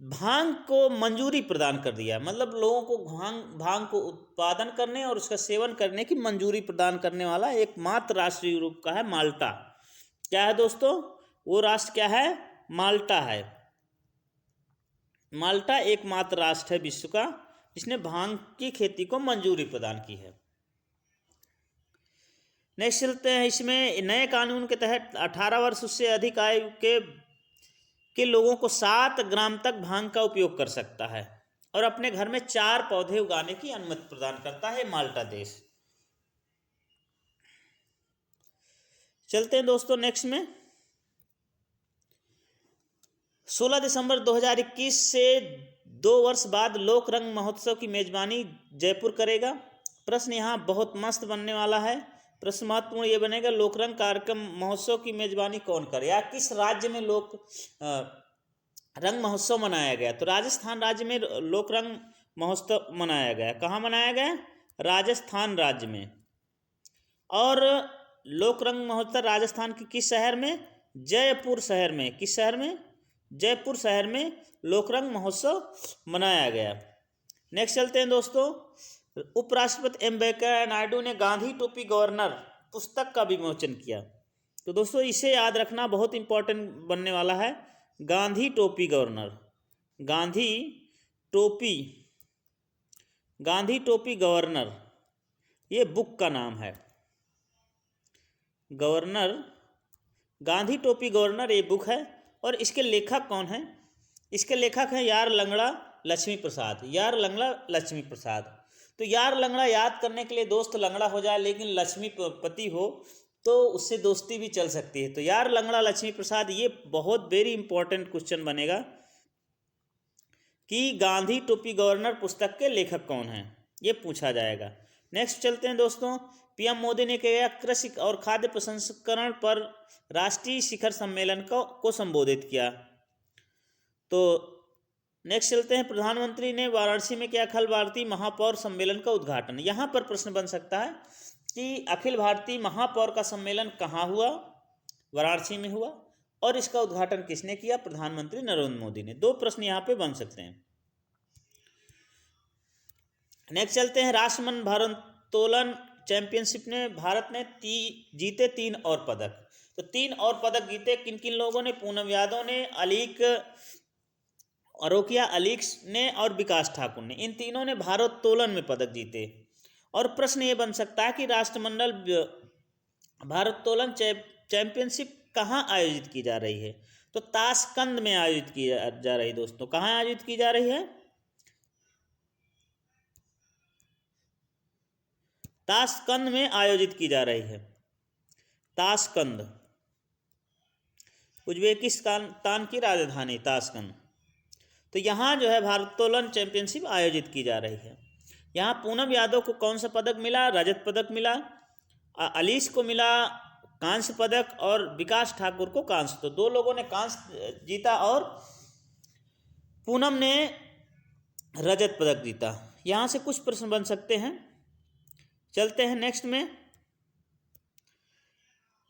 भांग को मंजूरी प्रदान कर दिया, मतलब लोगों को भांग को उत्पादन करने और उसका सेवन करने की मंजूरी प्रदान करने वाला एकमात्र राष्ट्र यूरोप का है माल्टा। क्या है दोस्तों? वो राष्ट्र क्या है? माल्टा है। माल्टा एकमात्र राष्ट्र है विश्व का जिसने भांग की खेती को मंजूरी प्रदान की है। नेक्स्ट चलते हैं, इसमें नए कानून के तहत 18 वर्ष उससे अधिक आयु के लोगों को 7 ग्राम तक भांग का उपयोग कर सकता है और अपने घर में 4 पौधे उगाने की अनुमति प्रदान करता है माल्टा देश। चलते हैं दोस्तों नेक्स्ट में, 16 दिसंबर 2021 से 2 वर्ष बाद लोक रंग महोत्सव की मेजबानी जयपुर करेगा। प्रश्न यहाँ बहुत मस्त बनने वाला है। प्रश्न महत्वपूर्ण ये बनेगा, लोक रंग कार्यक्रम महोत्सव की मेजबानी कौन करे या किस राज्य में लोक रंग महोत्सव मनाया गया? तो राजस्थान राज्य में लोक रंग महोत्सव मनाया गया। कहाँ मनाया गया? राजस्थान राज्य में। और लोक रंग महोत्सव राजस्थान के किस शहर में? जयपुर शहर में। किस शहर में? जयपुर शहर में लोकरंग महोत्सव मनाया गया। नेक्स्ट चलते हैं दोस्तों, उपराष्ट्रपति एम वेंकैया नायडू ने गांधी टोपी गवर्नर पुस्तक का विमोचन किया। तो दोस्तों इसे याद रखना बहुत इंपॉर्टेंट बनने वाला है, गांधी टोपी गवर्नर। गांधी टोपी गवर्नर ये बुक का नाम है। गांधी टोपी गवर्नर ये बुक है। और इसके लेखक कौन हैं? इसके लेखक हैं यार लंगड़ा लक्ष्मी प्रसाद। तो यार लंगड़ा याद करने के लिए दोस्त लंगड़ा हो जाए लेकिन लक्ष्मीपति हो तो उससे दोस्ती भी चल सकती है। तो यार लंगड़ा लक्ष्मी प्रसाद, ये बहुत वेरी इंपॉर्टेंट क्वेश्चन बनेगा कि गांधी टोपी गवर्नर पुस्तक के लेखक कौन हैं, ये पूछा जाएगा। नेक्स्ट चलते हैं दोस्तों, पीएम मोदी ने किया कृषि और खाद्य प्रसंस्करण पर राष्ट्रीय शिखर सम्मेलन को संबोधित किया। तो नेक्स्ट चलते हैं, प्रधानमंत्री ने वाराणसी में किया अखिल भारतीय महापौर सम्मेलन का उद्घाटन। यहाँ पर प्रश्न बन सकता है कि अखिल भारतीय महापौर का सम्मेलन कहाँ हुआ? वाराणसी में हुआ। और इसका उद्घाटन किसने किया? प्रधानमंत्री नरेंद्र मोदी ने। 2 प्रश्न यहाँ पे बन सकते हैं। नेक्स्ट चलते हैं, राष्ट्रमंडल भारोत्तोलन चैंपियनशिप ने भारत ने जीते 3 और पदक। तो 3 और पदक जीते किन किन लोगों ने? पूनम यादव ने, अरोकिया अलीक ने और विकास ठाकुर ने। इन तीनों ने भारोत्तोलन में पदक जीते। और प्रश्न ये बन सकता है कि राष्ट्रमंडल भारोत्तोलन चैंपियनशिप कहाँ आयोजित की जा रही है? तो ताशकंद में आयोजित की जा रही है दोस्तों। कहाँ आयोजित की जा रही है? ताशकंद में आयोजित की जा रही है। ताशकंद उज्बेकिस्तान की राजधानी ताशकंद। तो यहाँ जो है भारोत्तोलन चैंपियनशिप आयोजित की जा रही है। यहाँ पूनम यादव को कौन सा पदक मिला? रजत पदक मिला। अलीश को मिला कांस्य पदक और विकास ठाकुर को कांस्य। तो 2 लोगों ने कांस्य जीता और पूनम ने रजत पदक जीता। यहाँ से कुछ प्रश्न बन सकते हैं। चलते हैं नेक्स्ट में,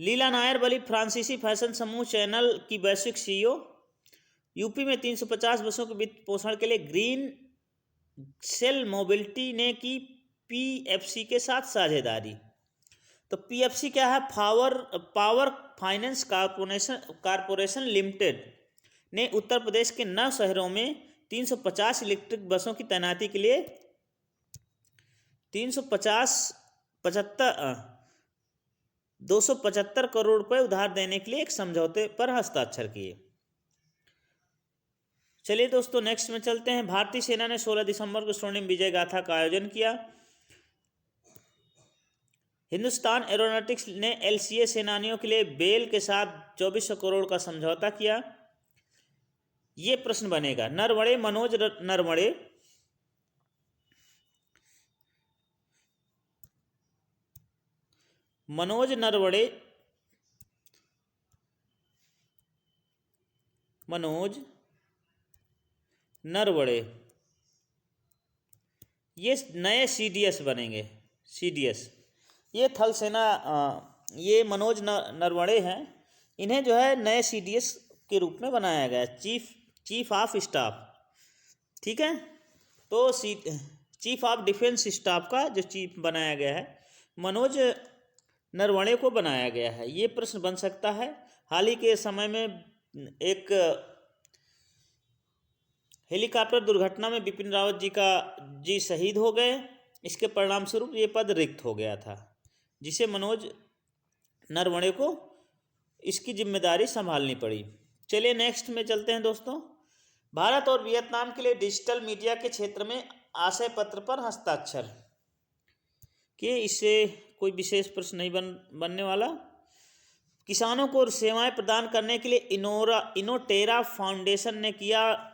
लीला नायर बली फ्रांसीसी फैशन समूह चैनल की वैश्विक सीईओ। यूपी में 350 बसों के वित्त पोषण के लिए ग्रीन सेल मोबिलिटी ने की पीएफसी के साथ साझेदारी। तो पीएफसी क्या है? पावर फाइनेंस कारपोरेशन लिमिटेड ने उत्तर प्रदेश के 9 शहरों में 350 इलेक्ट्रिक बसों की तैनाती के लिए 275 करोड़ रुपए उधार देने के लिए एक समझौते पर हस्ताक्षर किए। चलिए दोस्तों नेक्स्ट में चलते हैं, भारतीय सेना ने 16 दिसंबर को स्वर्णिम विजय गाथा का आयोजन किया। हिंदुस्तान एरोनॉटिक्स ने एलसीए सेनानियों के लिए बेल के साथ 2400 करोड़ का समझौता किया। ये प्रश्न बनेगा, मनोज नरवणे ये नए सीडीएस बनेंगे। सीडीएस ये थल सेना, ये मनोज नरवणे हैं, इन्हें जो है नए सीडीएस के रूप में बनाया गया, चीफ ऑफ स्टाफ। ठीक है। तो चीफ ऑफ डिफेंस स्टाफ का जो चीफ बनाया गया है मनोज नरवणे को बनाया गया है। ये प्रश्न बन सकता है। हाल ही के समय में एक हेलीकॉप्टर दुर्घटना में बिपिन रावत जी शहीद हो गए। इसके परिणाम स्वरूप ये पद रिक्त हो गया था, जिसे मनोज नरवणे को इसकी जिम्मेदारी संभालनी पड़ी। चलिए नेक्स्ट में चलते हैं दोस्तों। भारत और वियतनाम के लिए डिजिटल मीडिया के क्षेत्र में आशय पत्र पर हस्ताक्षर किए। इससे कोई विशेष प्रश्न नहीं बनने वाला। किसानों को सेवाएं प्रदान करने के लिए इनोटेरा फाउंडेशन ने किया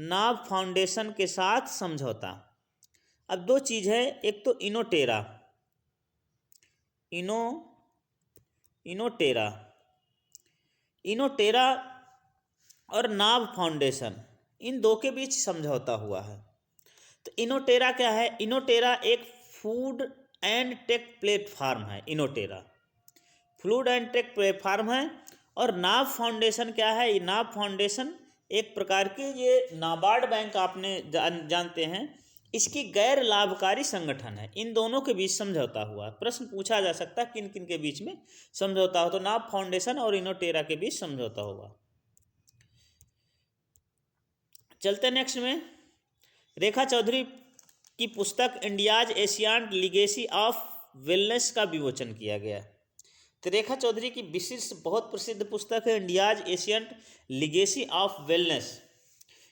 नाव फाउंडेशन के साथ समझौता। अब दो चीज़ है, एक तो इनोटेरा और नाव फाउंडेशन, इन दो के बीच समझौता हुआ है। तो इनोटेरा क्या है? इनोटेरा एक फूड एंड टेक प्लेटफार्म है। इनोटेरा फूड एंड टेक प्लेटफार्म है। और नाव फाउंडेशन क्या है? ये नाव फाउंडेशन एक प्रकार की, ये नाबार्ड बैंक आपने जानते हैं, इसकी गैर लाभकारी संगठन है। इन दोनों के बीच समझौता हुआ। प्रश्न पूछा जा सकता है किन किन के बीच में समझौता हो, तो नाव फाउंडेशन और इनोटेरा के बीच समझौता होगा। चलते नेक्स्ट में। रेखा चौधरी की पुस्तक India's Asian legacy of wellness का विमोचन किया गया। तो रेखा चौधरी की विशिष्ट बहुत प्रसिद्ध पुस्तक है India's Asian legacy of wellness.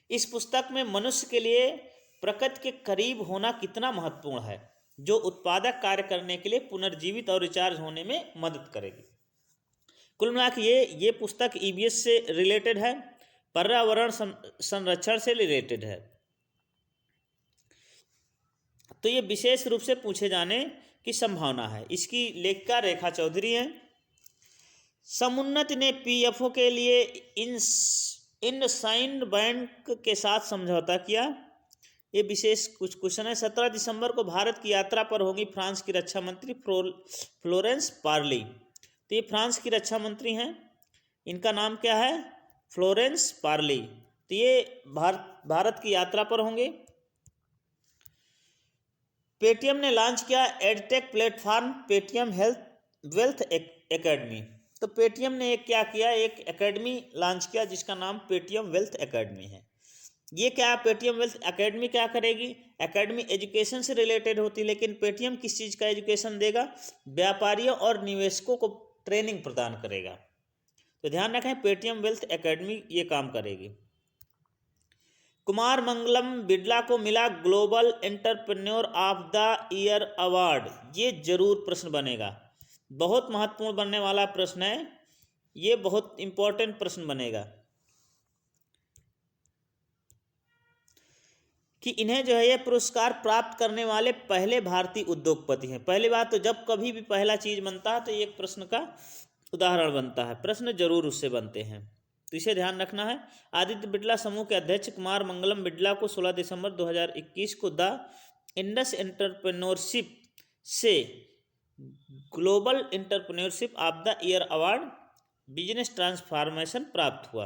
इस पुस्तक में मनुष्य के लिए प्रकृति के करीब होना कितना महत्वपूर्ण है, जो उत्पादक कार्य करने के लिए पुनर्जीवित और रिचार्ज होने में मदद करेगी। कुल मिलाकर ये पुस्तक ईबीएस से रिलेटेड है, पर्यावरण संरक्षण से रिलेटेड है। तो ये विशेष रूप से पूछे जाने की संभावना है। इसकी लेखिका रेखा चौधरी हैं। समुन्नति ने पीएफओ के लिए इंडसइंड बैंक के साथ समझौता किया। ये विशेष कुछ क्वेश्चन है। 17 दिसंबर को भारत की यात्रा पर होंगी फ्रांस की रक्षा मंत्री फ्लोरेंस पार्ली। तो ये फ्रांस की रक्षा मंत्री हैं, इनका नाम क्या है? Florence Parly. तो ये भारत की यात्रा पर होंगे। पेटीएम ने लॉन्च किया edtech platform Paytm wealth academy. तो पेटीएम ने क्या किया? एक एकेडमी लॉन्च किया जिसका नाम पेटीएम वेल्थ एकेडमी है। ये क्या, पेटीएम वेल्थ एकेडमी क्या करेगी? एकेडमी एजुकेशन से रिलेटेड होती है, लेकिन पेटीएम किस चीज़ का एजुकेशन देगा? व्यापारियों और निवेशकों को ट्रेनिंग प्रदान करेगा। तो ध्यान रखें, पेटीएम वेल्थ एकेडमी ये काम करेगी। कुमार मंगलम बिड़ला को मिला global entrepreneur of the year award. ये जरूर प्रश्न बनेगा, बहुत महत्वपूर्ण बनने वाला प्रश्न है ये, बहुत इंपॉर्टेंट प्रश्न बनेगा कि इन्हें जो है ये पुरस्कार प्राप्त करने वाले पहले भारतीय उद्योगपति हैं। पहली बात तो जब कभी भी पहला चीज बनता है तो एक प्रश्न का उदाहरण बनता है, प्रश्न जरूर उससे बनते हैं, तो इसे ध्यान रखना है। आदित्य बिड़ला समूह के अध्यक्ष कुमार मंगलम बिड़ला को 16 दिसंबर 2021 को द इंडस एंटरप्रेन्योरशिप से global entrepreneurship of the year award business transformation प्राप्त हुआ।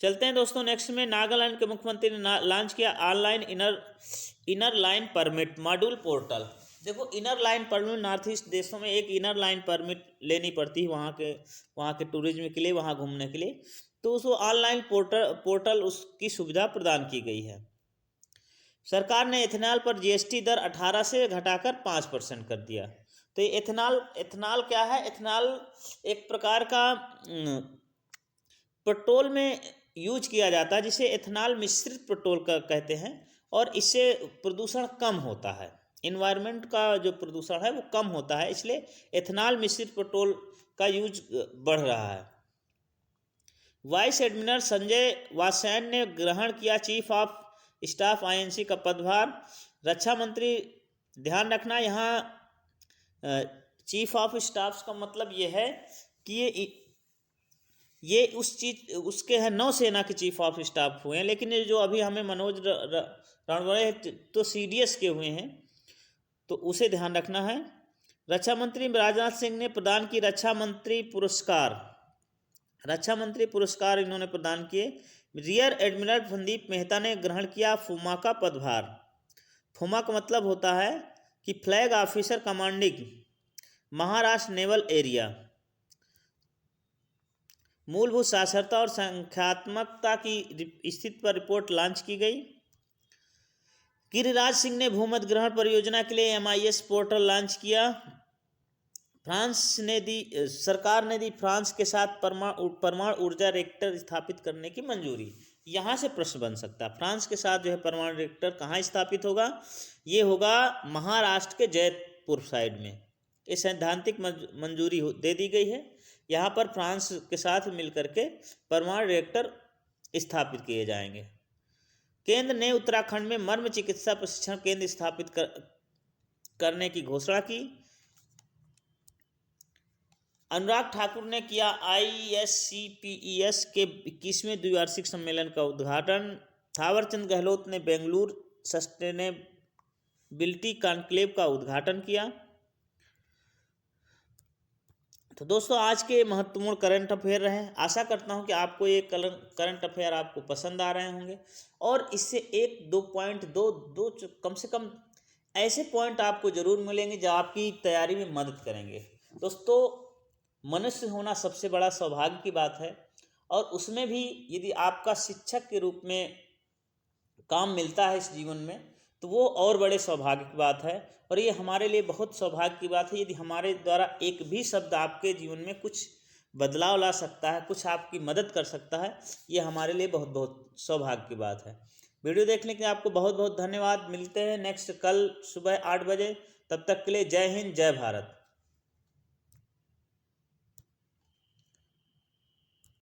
चलते हैं दोस्तों नेक्स्ट में। नागालैंड के मुख्यमंत्री ने लॉन्च किया online inner line permit module portal. देखो, inner line permit north east देशों में एक इनर लाइन परमिट लेनी पड़ती है वहाँ के टूरिज्म के लिए, वहाँ घूमने के लिए, तो उसको ऑनलाइन पोर्टल उसकी सुविधा प्रदान की गई है। सरकार ने इथेनॉल पर जीएसटी दर 18 से घटाकर 5% कर दिया। तो इथेनॉल क्या है? इथेनॉल एक प्रकार का पेट्रोल में यूज किया जाता है, जिसे इथेनॉल मिश्रित पेट्रोल का कहते हैं, और इससे प्रदूषण कम होता है, इन्वायरमेंट का जो प्रदूषण है वो कम होता है, इसलिए इथेनॉल मिश्रित पेट्रोल का यूज बढ़ रहा है। वाइस एडमिरल संजय वात्स्यायन ने ग्रहण किया चीफ ऑफ स्टाफ आईएनसी का पदभार। रक्षा मंत्री, ध्यान रखना यहाँ चीफ ऑफ स्टाफ का मतलब ये है कि ये उसके हैं नौसेना के चीफ ऑफ स्टाफ हुए हैं, लेकिन ये जो अभी हमें मनोज रणवणे तो सीडीएस के हुए हैं, तो उसे ध्यान रखना है। रक्षा मंत्री राजनाथ सिंह ने प्रदान की रक्षा मंत्री पुरस्कार इन्होंने प्रदान किए। रियर एडमिरल संदीप मेहता ने ग्रहण किया फूमा का पदभार। फूमा का मतलब होता है कि flag officer commanding Maharashtra naval area. मूलभूत साक्षरता और संख्यात्मकता की स्थिति पर रिपोर्ट लॉन्च की गई। गिरिराज सिंह ने भूमध्य ग्रहण परियोजना के लिए MIS पोर्टल लॉन्च किया। सरकार ने दी फ्रांस के साथ परमाणु ऊर्जा रिएक्टर स्थापित करने की मंजूरी। यहाँ से प्रश्न बन सकता है, फ्रांस के साथ जो है परमाणु रिएक्टर कहाँ स्थापित होगा? ये होगा महाराष्ट्र के जयपुर साइड में। ये सैद्धांतिक मंजूरी दे दी गई है। यहाँ पर फ्रांस के साथ मिलकर के परमाणु रिएक्टर स्थापित किए जाएंगे। केंद्र ने उत्तराखंड में मर्म चिकित्सा प्रशिक्षण केंद्र स्थापित करने की घोषणा की। अनुराग ठाकुर ने किया ISCPES के 21वें द्विवार्षिक सम्मेलन का उद्घाटन। थावरचंद गहलोत ने बेंगलुरु सस्टेनेबिलिटी कॉन्क्लेव का उद्घाटन किया। तो दोस्तों आज के महत्वपूर्ण करंट अफेयर रहे। आशा करता हूं कि आपको ये करंट अफेयर आपको पसंद आ रहे होंगे और इससे एक दो पॉइंट दो कम से कम ऐसे पॉइंट आपको जरूर मिलेंगे जो आपकी तैयारी में मदद करेंगे। दोस्तों मनुष्य होना सबसे बड़ा सौभाग्य की बात है और उसमें भी यदि आपका शिक्षक के रूप में काम मिलता है इस जीवन में तो वो और बड़े सौभाग्य की बात है। और ये हमारे लिए बहुत सौभाग्य की बात है यदि हमारे द्वारा एक भी शब्द आपके जीवन में कुछ बदलाव ला सकता है, कुछ आपकी मदद कर सकता है, ये हमारे लिए बहुत बहुत सौभाग्य की बात है। वीडियो देखने के लिए आपको बहुत बहुत धन्यवाद। मिलते हैं नेक्स्ट कल सुबह 8 बजे। तब तक के लिए जय हिंद, जय भारत।